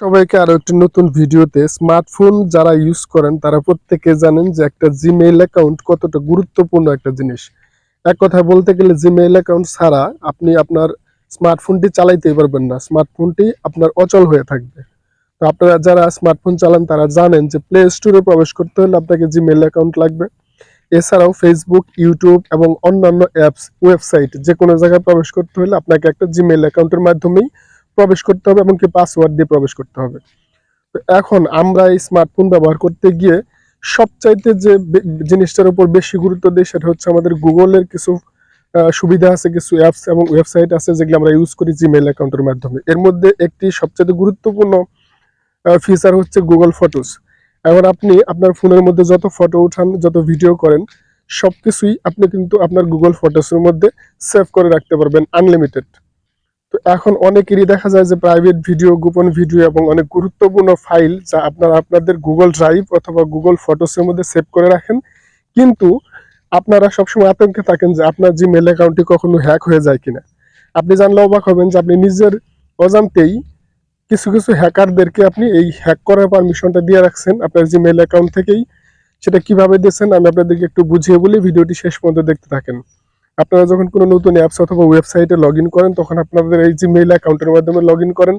সবাইকে আরো একটি নতুন ভিডিওতে। স্মার্টফোন যারা ইউজ করেন তারা প্রত্যেকে জানেন যে একটা জিমেইল অ্যাকাউন্ট কতটা গুরুত্বপূর্ণ একটা জিনিস। এক কথায় বলতে গেলে জিমেইল অ্যাকাউন্ট ছাড়া আপনি আপনার স্মার্টফোনটি চালাইতেই পারবেন না, স্মার্টফোনটি আপনার অচল হয়ে থাকবে। তো আপনারা যারা স্মার্টফোন চালান তারা জানেন যে প্লে স্টোরে প্রবেশ করতে হলে আপনাকে জিমেইল অ্যাকাউন্ট লাগবে। এছাড়াও ফেসবুক, ইউটিউব এবং অন্যান্য অ্যাপস, ওয়েবসাইট যে কোনো জায়গায় প্রবেশ করতে হলে আপনাকে একটা জিমেইল অ্যাকাউন্টের মাধ্যমেই প্রবেশ করতে হবে এবং কি পাসওয়ার্ড দিয়ে প্রবেশ করতে হবে। তো এখন আমরা এই স্মার্টফোন ব্যবহার করতে গিয়ে সবচাইতে যে জিনিসটার উপর বেশি গুরুত্ব দিই সেটা হচ্ছে আমাদের গুগলের কিছু সুবিধা আছে, কিছু অ্যাপস এবং ওয়েবসাইট আছে যেগুলো আমরা ইউজ করি জিমেইল অ্যাকাউন্টের মাধ্যমে। এর মধ্যে একটি সবচেয়ে গুরুত্বপূর্ণ ফিচার হচ্ছে গুগল ফটোস। এখন আপনি আপনার ফোনের মধ্যে যত ফটো উঠান, যত ভিডিও করেন, সবকিছুই আপনি কিন্তু আপনার গুগল ফটোসের মধ্যে সেভ করে রাখতে পারবেন আনলিমিটেড। তো এখন অনেকেরই দেখা যায় যে প্রাইভেট ভিডিও, গোপন ভিডিও এবং অনেক গুরুত্বপূর্ণ ফাইল যা আপনারা আপনাদের গুগল ড্রাইভ অথবা গুগল ফটোসের মধ্যে সেভ করে রাখেন, কিন্তু আপনারা সবসময় আতঙ্কে থাকেন যে আপনার জিমেইল অ্যাকাউন্টটি কখনো হ্যাক হয়ে যায় কিনা। আপনি জানলে অবাক হবেন যে আপনি নিজের অজান্তেই কিছু কিছু হ্যাকারদেরকে আপনি এই হ্যাক করার পারমিশনটা দিয়ে রাখছেন আপনার জিমেইল অ্যাকাউন্ট থেকেই। সেটা কিভাবে দিয়েছেন আমি আপনাদেরকে একটু বুঝিয়ে বলি, ভিডিওটি শেষ পর্যন্ত দেখতে থাকেন। আপনারা যখন কোনো নতুন অ্যাপস অথবা ওয়েবসাইটে লগ ইন করেন তখন আপনাদের এই জিমেইল অ্যাকাউন্টের মাধ্যমে লগ ইন করেন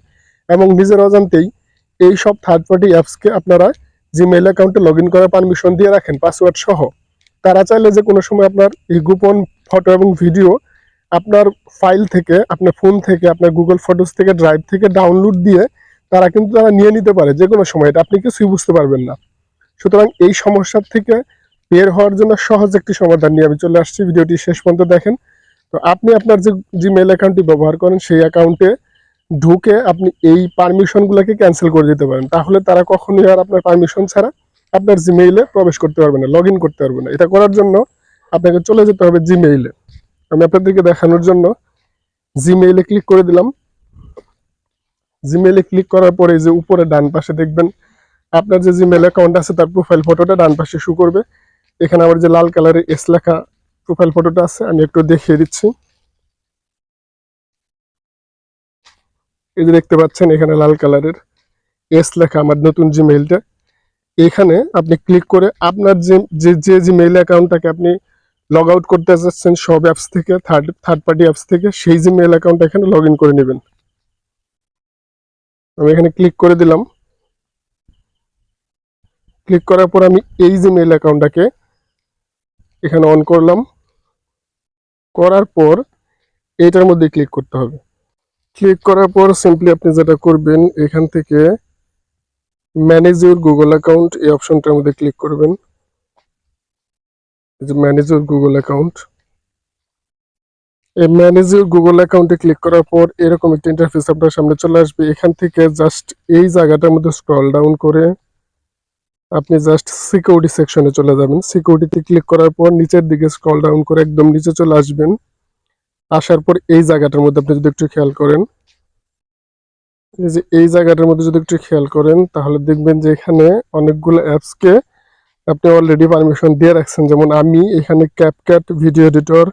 এবং নিজের অজান্তেই এই সব থার্ড পার্টি অ্যাপসকে আপনারা জিমেইল অ্যাকাউন্টে লগ ইন করার পারমিশন দিয়ে রাখেন পাসওয়ার্ড সহ। তারা চাইলে যে কোনো সময় আপনার এই গোপন ফটো এবং ভিডিও আপনার ফাইল থেকে, আপনার ফোন থেকে, আপনার গুগল ফটোস থেকে, ড্রাইভ থেকে ডাউনলোড দিয়ে তারা নিয়ে নিতে পারে যে কোনো সময়। এটা আপনি কিছুই বুঝতে পারবেন না। সুতরাং এই সমস্যার থেকে বের হওয়ার জন্য সহজ একটি সমাধান নিয়ে আমি চলে আসছি, ভিডিওটি শেষ পর্যন্ত দেখেন। তো আপনি আপনার যে জিমেইল অ্যাকাউন্টটি ব্যবহার করেন সেই অ্যাকাউন্টে ঢুকে আপনি এই পারমিশনগুলোকে ক্যান্সেল করে দিতে পারেন। তাহলে তারা কখনোই আর আপনার পারমিশন ছাড়া আপনার জিমেইলে প্রবেশ করতে পারবে না, লগ ইন করতে পারবে না। এটা করার জন্য আপনাকে চলে যেতে হবে জিমেইলে। আমি আপনাদেরকে দেখানোর জন্য জিমেইলে ক্লিক করে দিলাম। জিমেইলে ক্লিক করার পরে যে উপরে ডান পাশে দেখবেন আপনার যে জিমেইল অ্যাকাউন্ট আছে তার প্রোফাইল ফটোটা ডান পাশে শো করবে। এখানে আবার যে লাল কালারের এস লেখা প্রোফাইল ফটোটা আছে আমি একটু দেখিয়ে দিচ্ছি। এই যে দেখতে পাচ্ছেন এখানে লাল কালারের এস লেখা আমার নতুন জিমেইলটা। এখানে আপনি ক্লিক করে আপনার যে জিমেইল অ্যাকাউন্টটাকে আপনি লগ আউট করতে চাচ্ছেন সব অ্যাপস থেকে, থার্ড পার্টি অ্যাপস থেকে, সেই জিমেইল অ্যাকাউন্ট এখানে লগ ইন করে নেবেন। আমি এখানে ক্লিক করে দিলাম। ক্লিক করার পর আমি এই জিমেইল অ্যাকাউন্টটাকে এখানে অন করলাম। করার পর এইটার মধ্যে ক্লিক করতে হবে। ক্লিক করার পর সিম্পলি আপনি যেটা করবেন এখান থেকে ম্যানেজ ইউর গুগল অ্যাকাউন্ট এই অপশনটার মধ্যে ক্লিক করবেন। এই যে ম্যানেজ ইউর গুগল অ্যাকাউন্ট, এই ম্যানেজ ইউর গুগল অ্যাকাউন্টে ক্লিক করার পর এরকম একটা ইন্টারফেস আপনার সামনে চলে আসবে। এখান থেকে জাস্ট এই জায়গাটার মধ্যে স্ক্রল ডাউন করে আপনি জাস্ট সিকিউরিটি সেকশনে চলে যাবেন। সিকিউরিটিতে ক্লিক করার পর নিচের দিকে স্ক্রল ডাউন করে একদম নিচে চলে আসবেন। আসার পর এই জায়গাটার মধ্যে আপনি যদি একটু খেয়াল করেন, এই যে এই জায়গাটার মধ্যে যদি একটু খেয়াল করেন তাহলে দেখবেন যে এখানে অনেকগুলো অ্যাপসকে আপনি অলরেডি পারমিশন দিয়ে রাখছেন। যেমন আমি এখানে ক্যাপকাট ভিডিও এডিটর,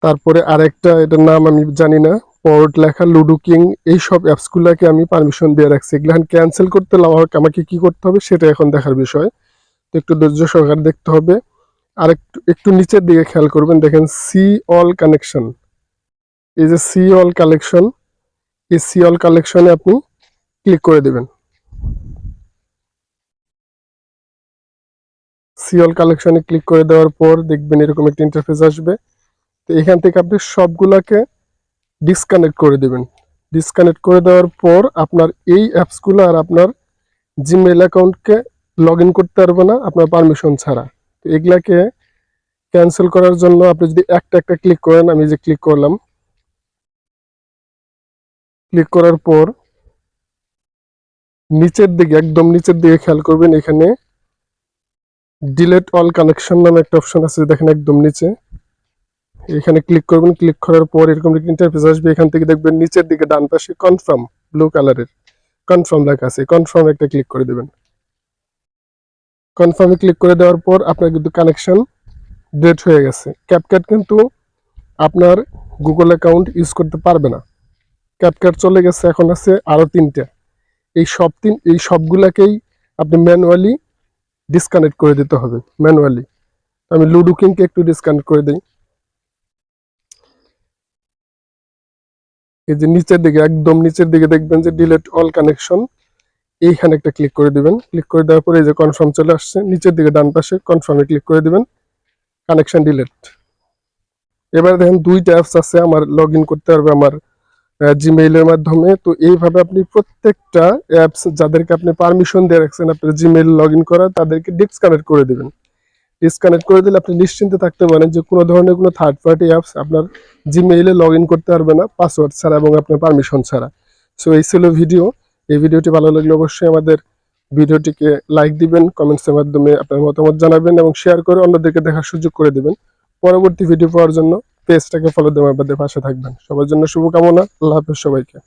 তারপরে আরেকটা এটার নাম আমি জানি না, পর্ট লেখা, লুডো কিং, এইসব অ্যাপসগুলোকে আমি পারমিশন দিয়ে রাখছি। এগুলো এখন ক্যান্সেল করতে আমাকে কি করতে হবে সেটা এখন দেখার বিষয়। তো একটু ধৈর্য সহকারে দেখতে হবে। আর একটু একটু নিচের দিকে খেয়াল করবেন, দেখেন সি অল কানেকশন, এই যে সি অল কালেকশন, এই সি অল কালেকশনে আপনি ক্লিক করে দেবেন। সি অল কালেকশনে ক্লিক করে দেওয়ার পর দেখবেন এরকম একটা ইন্টারফেস আসবে। তো এখান থেকে আপনি সবগুলাকে ডিসকানেক্ট করে দেবেন। ডিসকানেক্ট করে দেওয়ার পর আপনার এই অ্যাপসগুলো আর আপনার জিমেইল অ্যাকাউন্টকে লগ ইন করতে পারবে না আপনার পারমিশন ছাড়া। তো এগুলাকে ক্যান্সেল করার জন্য আপনি যদি একটা একটা ক্লিক করেন, আমি যে ক্লিক করলাম, ক্লিক করার পর নিচের দিকে, একদম নিচের দিকে খেয়াল করবেন এখানে ডিলেট অল কানেকশন নামে একটা অপশন আছে, দেখেন একদম নিচে। এখানে ক্লিক করবেন। ক্লিক করার পর এরকম একটা ইন্টারফেস আসবে। এখান থেকে দেখবেন নিচের দিকে ডান পাশে কনফার্ম ব্লু কালারের কনফার্ম লেখা আছে, কনফার্ম একটা ক্লিক করে দেবেন। কনফার্মে ক্লিক করে দেওয়ার পর আপনার কিন্তু কানেকশন ডেট হয়ে গেছে। ক্যাপকাট কিন্তু আপনার গুগল অ্যাকাউন্ট ইউজ করতে পারবে না। ক্যাপকাট চলে গেছে, এখন আছে আরও 3টে। এই সবগুলাকেই আপনি ম্যানুয়ালি ডিসকানেক্ট করে দিতে হবে ম্যানুয়ালি। আমি লুডো কিংকে একটু ডিসকানেক্ট করে দিই। এই যে নিচের দিকে, একদম নিচের দিকে দেখবেন যে ডিলিট অল কানেকশন, এইখানে একটা ক্লিক করে দিবেন। ক্লিক করে দেওয়ার পরে এই যে কনফার্ম চলে আসছে, নিচের দিকে ডান পাশে কনফার্মে ক্লিক করে দিবেন, কানেকশন ডিলিট। এবার দেখেন দুইটা অ্যাপস আছে আমার, লগ ইন করতে পারবে আমার জিমেইলের মাধ্যমে। তো এইভাবে আপনি প্রত্যেকটা অ্যাপস যাদেরকে আপনি পারমিশন দিয়ে রাখছেন আপনার জিমেইল লগ ইন করা, তাদেরকে ডিসকানেক্ট করে দিবেন। ডিসকানেক্ট করে দিলে আপনি নিশ্চিন্তে থাকতে পারেন যে কোনো ধরনের কোনো থার্ড পার্টি অ্যাপস আপনার জিমেইলে লগ ইন করতে পারবে না পাসওয়ার্ড ছাড়া এবং আপনার পারমিশন ছাড়া। সো এই ছিল ভিডিও। এই ভিডিওটি ভালো লাগলে অবশ্যই আমাদের ভিডিওটিকে লাইক দিবেন, কমেন্টসের মাধ্যমে আপনার মতামত জানাবেন এবং শেয়ার করে অন্যদেরকে দেখার সুযোগ করে দিবেন। পরবর্তী ভিডিও পাওয়ার জন্য পেজটাকে ফলো দিয়ে আমাদের পাশে থাকবেন। সবার জন্য শুভকামনা। আল্লাহ হাফেজ সবাইকে।